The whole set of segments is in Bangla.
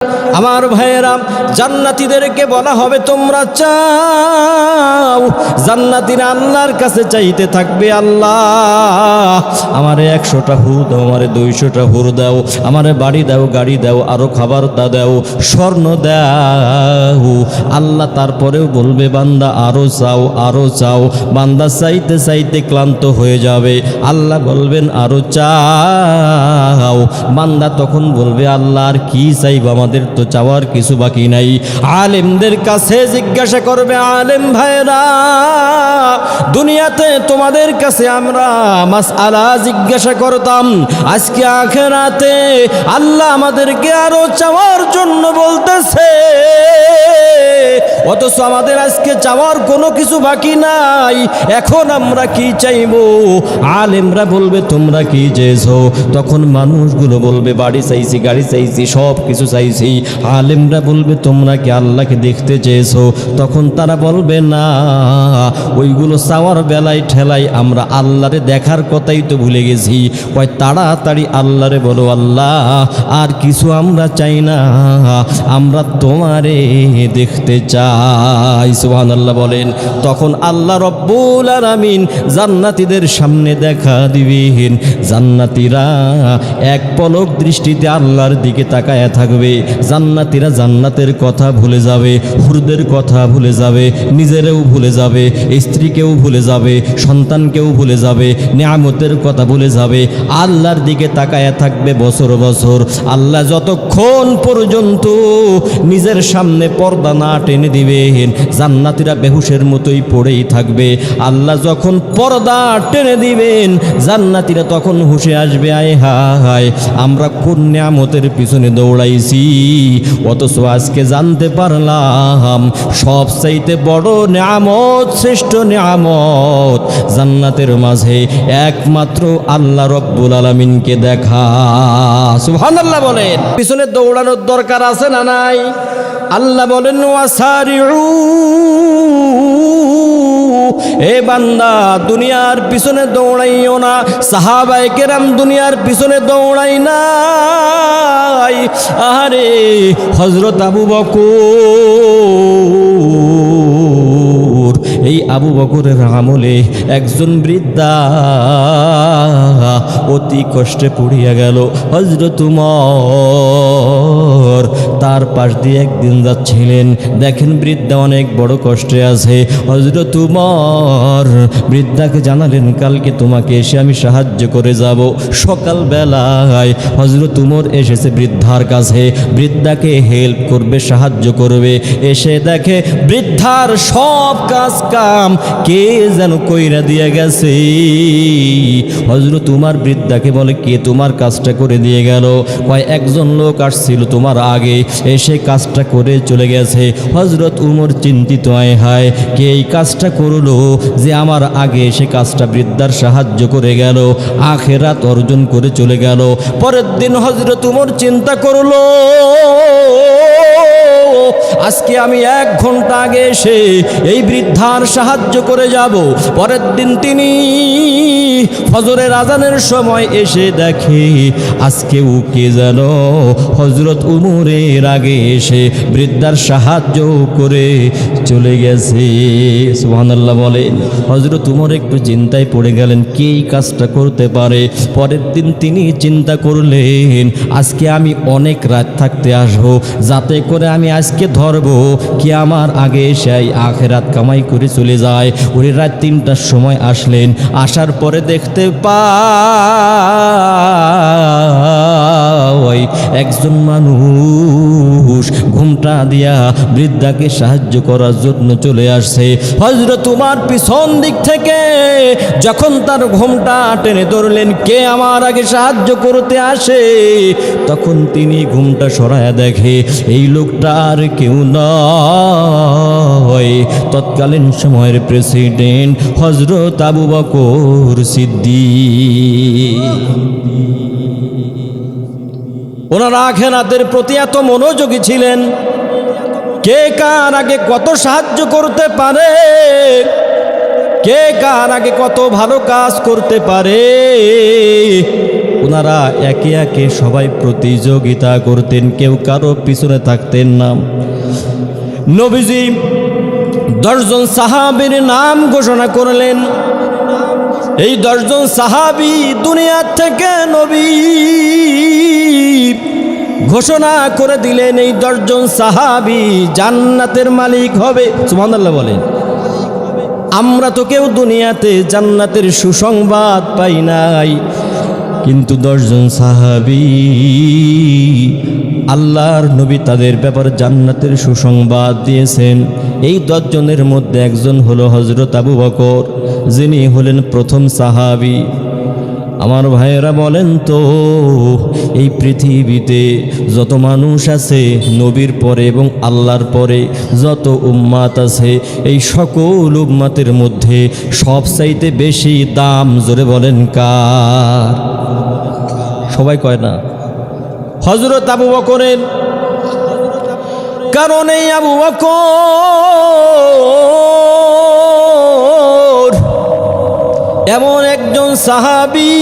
আমার ভাইয়েরা, জান্নাতীদেরকে বলা হবে তোমরা চাও। জান্নাতীরা আল্লাহর কাছে চাইতে থাকবে, আল্লাহ আমারে 100টা হুর দাও, আমারে 200টা হুর দাও, আমারে বাড়ি দাও, গাড়ি দাও, আরো খাবার দাও, স্বর্ণ দাও। আল্লাহ তারপরেও বলবে বান্দা আরো চাও, আরো চাও। বান্দা চাইতে চাইতে ক্লান্ত হয়ে যাবে, আল্লাহ বলবেন আরো চাও। বান্দা তখন বলবে আল্লাহ আর কি চাইব, আমাদের তো চাওয়ার কিছু বাকি নাই। আলেমদের কাছে জিজ্ঞাসা করবে, আলেম ভাইরা দুনিয়াতে তোমাদের কাছে আমরা মাসআলা জিজ্ঞাসা করতাম, আজকে আখিরাতে আল্লাহ আমাদেরকে আরো চাওয়ার জন্য বলতেছে, অথচ আমাদের আজকে চাওয়ার কোনো কিছু বাকি নাই। এখন আমরা কি চাইব? আলেমরা বলবে তোমরা কি চেয়েছো? তখন মানুষগুলো বলবে বাড়ি চাইছি, গাড়ি চাইছি, সব কিছু চাইছি। আলেমরা বলবে তোমরা কি আল্লাহকে দেখতে চেয়েছো? তখন তারা বলবে না, ওইগুলো চাওয়ার বেলায় ঠেলাই আমরা আল্লাহরে দেখার কথাই তো ভুলে গেছি। কয় তাড়াতাড়ি আল্লাহরে বলো, আল্লাহ আর কিছু আমরা চাই না, আমরা তোমারে দেখতে চাই। সুবহানাল্লাহ বলেন। তখন আল্লাহ রব্বুল আলামিন জান্নাতীদের সামনে দেখা দিবেন। জান্নাতীরা এক পলক দৃষ্টিতে আল্লাহর দিকে তাকায়া থাকবে। জান্নাতীরা জান্নাতের কথা ভুলে যাবে, হুরদের কথা ভুলে যাবে, নিজেরেও ভুলে যাবে, স্ত্রীকেও ভুলে যাবে, সন্তানকেও ভুলে যাবে, নিয়ামতের কথা ভুলে যাবে, আল্লাহর দিকে তাকায়া থাকবে বছর বছর। আল্লাহ যতক্ষণ পর্যন্ত নিজের সামনে পর্দা না টেনে দিবেন, জান্নাতীরা বেহুশের মতোই পড়েই থাকবে। আল্লাহ যখন পর্দা টেনে দিবেন, জান্নাতীরা তখন হুশে আসবে, আয় হায় আমরা কোন নিয়ামতের পিছনে দৌড়াইছি, অথচ আজকে জানতে পারলাম সবচাইতে বড় নিয়ামত, শ্রেষ্ঠ নিয়ামত জান্নাতের মাঝে একমাত্র আল্লাহ রব্বুল আলামিনকে দেখা। সুবহানাল্লাহ বলেন। পিছনে দৌড়ানোর দরকার আছে না নাই? আল্লাহ বলেন ওয়াসারিউ, এ বান্দা দুনিয়ার পিছনে দৌড়াইও না। সাহাবায়ে কেরাম দুনিয়ার পিছনে দৌড়াই নাই। আরে হযরত আবু বকর, এই আবু বকরের আমলে একজন বৃদ্ধা অতি কষ্টে পড়িয়া গেল। হযরত উমর তার পাশ দিয়ে একদিন যাচ্ছিলেন, দেখেন বৃদ্ধা অনেক বড় কষ্টে আছে। হযরত উমর বৃদ্ধাকে জানালেন কালকে তোমাকে এসে আমি সাহায্য করে যাব। সকালবেলায় হযরত উমর এসেছে বৃদ্ধার কাছে, বৃদ্ধাকে হেল্প করবে, সাহায্য করবে। এসে দেখে বৃদ্ধার সব কাজ কাম কে যেন কইরা দিয়ে গেছে। হযরত উমর বৃদ্ধাকে বলে, কে তোমার কাজটা করে দিয়ে গেল? কয় একজন লোক আসছিল তোমার আগে, এসে কাজটা করে চলে গেছে। হযরত উমর চিন্তিত, আয় হায় কে এই কাজটা করলো যে আমার আগে এসে কাজটা বৃদ্ধার সাহায্য করে গেল, আখিরাত অর্জন করে চলে গেল। পরের দিন হযরত উমর চিন্তা করলো, আজকে আমি 1 ঘন্টা আগে এসে এই বৃদ্ধার সাহায্য করে যাব। পরের দিন তিনি ফজরের আজানের সময় এসে দেখে আজকেও কে যেন হযরত উমরের আগে এসে বৃদ্ধার সাহায্য করে চলে গেছে। সুবহানাল্লাহ বলেন। হযরত উমর একটু চিন্তায় পড়ে গেলেন, কে এই কাজটা করতে পারে। পরের দিন তিনি চিন্তা করলেন, আজকে আমি অনেক রাত থাকতে আসবো, যাতে করে আমি আজকে ধরবো কে আমার আগে এসে আখিরাত কামাই করে চলে যায়। উনি রাত 3টার সময় আসলেন, আসার পরে দেখতে পাই একজন মানুষ ঘুমটা দিয়া বৃদ্ধাকে সাহায্য করার জন্য চলে আসছে। হযরত উমর পিছন দিক থেকে যখন তার ঘুমটা টেনে ধরলেন, কে আমার আগে সাহায্য করতে আসে, তখন তিনি ঘুমটা সরায়া দেখে এই লোকটা আর কেউ নয়, তৎকালীন সময়ের প্রেসিডেন্ট হযরত আবু বকর সিদ্দিক। ওনারা আখিরাতের প্রতি এত মনোযোগী ছিলেন, কে কার আগে কত সাহায্য করতে পারে, কে কার আগে কত ভালো কাজ করতে পারে, ওনারা একে একে সবাই প্রতিযোগিতা করতেন, কেউ কারো পিছনে থাকতেন না। নবীজি 10 জন সাহাবীর নাম ঘোষণা করলেন। এই 10 জন সাহাবী দুনিয়া থেকে নবী ঘোষণা করে দিলেন, এই 10 জন সাহাবী জান্নাতের মালিক হবে। সুবহানাল্লাহ বলেন। আমরা তো কেউ দুনিয়াতে জান্নাতের সুসংবাদ পাই নাই, কিন্তু 10 জন সাহাবী আল্লাহর নবী তাদের ব্যাপারে জান্নাতের সুসংবাদ দিয়েছেন। এই 10 জনের মধ্যে একজন হলো হযরত আবু বকর, যিনি হলেন প্রথম সাহাবী। আমার ভাইয়েরা বলেন তো, এই পৃথিবীতে যত মানুষ আছে নবীর পরে এবং আল্লাহর পরে যত উম্মাত আছে, এই সকল উম্মাতের মধ্যে সবচাইতে বেশি দাম জোরে বলেন কার? সবাই কয় না? হযরত আবু বকরের। কারণ এই আবু বকর এমন একজন সাহাবী,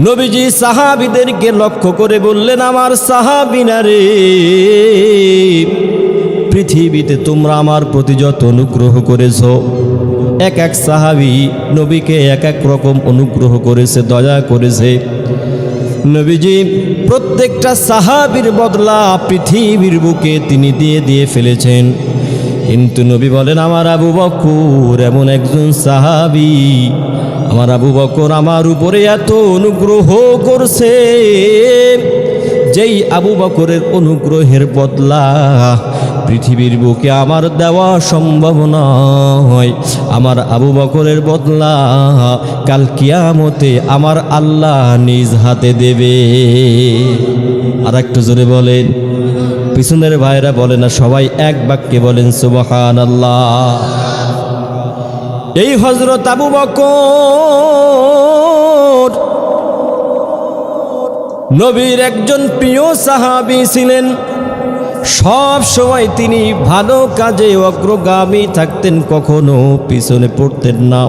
নবীজি সাহাবীদেরকে লক্ষ্য করে বললেন, আমার সাহাবীরা রে, পৃথিবীতে তোমরা আমার প্রতি যত অনুগ্রহ করেছো, এক এক সাহাবী নবীকে এক এক রকম অনুগ্রহ করেছে, দয়া করেছে। নবীজি প্রত্যেকটা সাহাবীর বদলা পৃথিবীর বুকে তিনি দিয়ে দিয়ে ফেলেছেন। কিন্তু নবী বলেন, আমার আবু বকর এমন একজন সাহাবী, আমার আবু বকর আমার উপরে এত অনুগ্রহ করছে, যেই আবু বকরের অনুগ্রহের বদলা পৃথিবীর বুকে আমার দেওয়া সম্ভব নয়। আমার আবু বকরের বদলা কাল কিয়ামতে আমার আল্লাহ নিজ হাতে দেবে। আর একটু জোরে বলেন। পিছনের ভাইরা বলে না, সবাই এক বাক্যে বলেন সুবহানাল্লাহ। এই হযরত আবু বকর নবীর একজন প্রিয় সাহাবী ছিলেন। সব সময় তিনি ভালো কাজে অগ্রগামী থাকতেন, কখনো পিছনে পড়তেন না।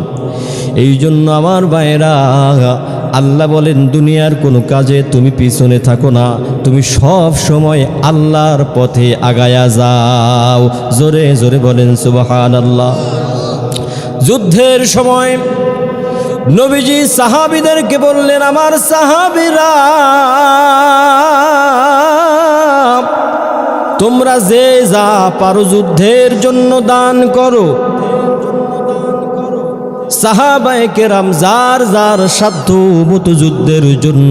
এই জন্য আমার ভাইরা, আল্লাহ বলেন দুনিয়ার কোনো কাজে তুমি পিছনে থাকো না, তুমি সব সময় আল্লাহর পথে আগায়া যাও। জোরে জোরে বলেন সুবহানাল্লাহ। যুদ্ধের সময় নবীজি সাহাবীদেরকে বললেন, আমার সাহাবীরা, তোমরা যে যা পারো যুদ্ধের জন্য দান করো। সাহাবায়ে কেরাম যার যার সাধ্য মতো যুদ্ধের জন্য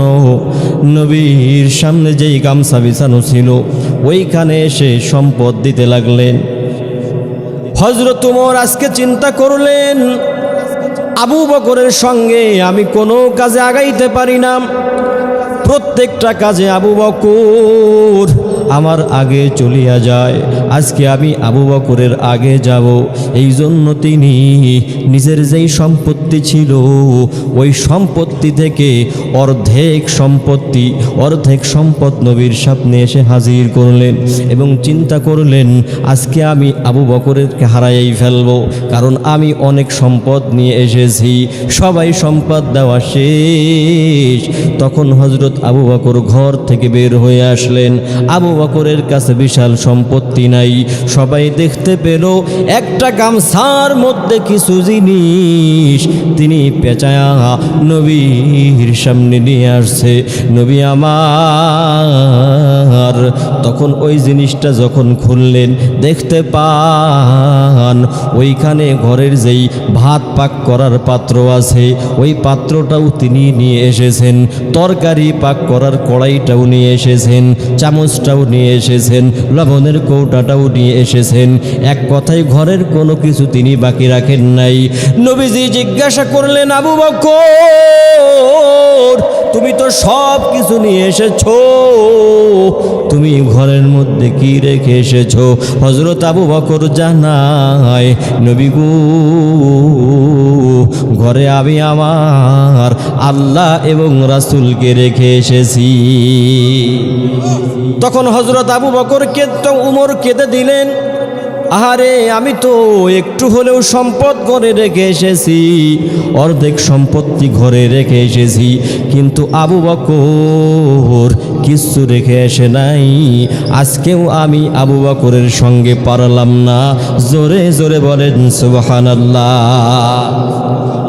নবীর সামনে যেই গামছা বিছানো ছিল ওইখানে এসে সম্পদ দিতে লাগলেন। হযরত ওমর আজকে চিন্তা করলেন, আবু বকরের সঙ্গে আমি কোনো কাজে আগাইতে পারি না, প্রত্যেকটা কাজে আবু বকর আমার আগে চলিয়া যায়, আজকে আমি আবু বকরের আগে যাব। এই জন্য তিনি নিজের যেই সম্পত্তি ছিল ওই সম্পত্তি থেকে অর্ধেক সম্পদ নবীর সামনে এসে হাজির করলেন এবং চিন্তা করলেন, আজকে আমি আবু বকরেরকে হারাইয়াই ফেলবো, কারণ আমি অনেক সম্পদ নিয়ে এসেছি। সবাই সম্পদ দেওয়া শেষ। তখন হযরত আবু বকর ঘর থেকে বের হয়ে আসলেন। আবু বকরের কাছে বিশাল সম্পত্তি নাই। সবাই দেখতে পেল একটা গামছার মধ্যে কিছু জিনিস তিনি পেঁচায়া নবীর সামনে নিয়ে আসছে। নবী আমার তখন ওই জিনিসটা যখন খুললেন দেখতে পান ওইখানে ঘরের যেই ভাত পাক করার পাত্র আছে ওই পাত্রটাও তিনি নিয়ে এসেছেন, তরকারি পাক করার কড়াইটাও নিয়ে এসেছেন, চামচটাও নিয়ে এসেছেন, লবণের কৌটাটাও নিয়ে এসেছেন। এক কথায় ঘরের কোনো কিছু তিনি বাকি রাখেন নাই। নবীজি জিজ্ঞাসা করলেন, আবু বকর তুমি তো সব কিছু নিয়ে এসেছো, তুমি ঘরের মধ্যে কি রেখে এসেছো? হযরত আবু বকর জানায়, নবী গো, ঘরে আমি আমার আল্লাহ এবং রাসূলকে রেখে এসেছি। তখন হযরত আবু বকরকে তো উমর কেঁদে দিলেন, আহারে আমি তো একটু হলেও সম্পদ ঘরে রেখে এসেছি, অর্ধেক সম্পত্তি ঘরে রেখে এসেছি, কিন্তু আবু বকর কিছু রেখে এসে নাই। আজকেও আমি আবু বকরের সঙ্গে পারলাম না। জোরে জোরে বলেন সুবহানাল্লাহ।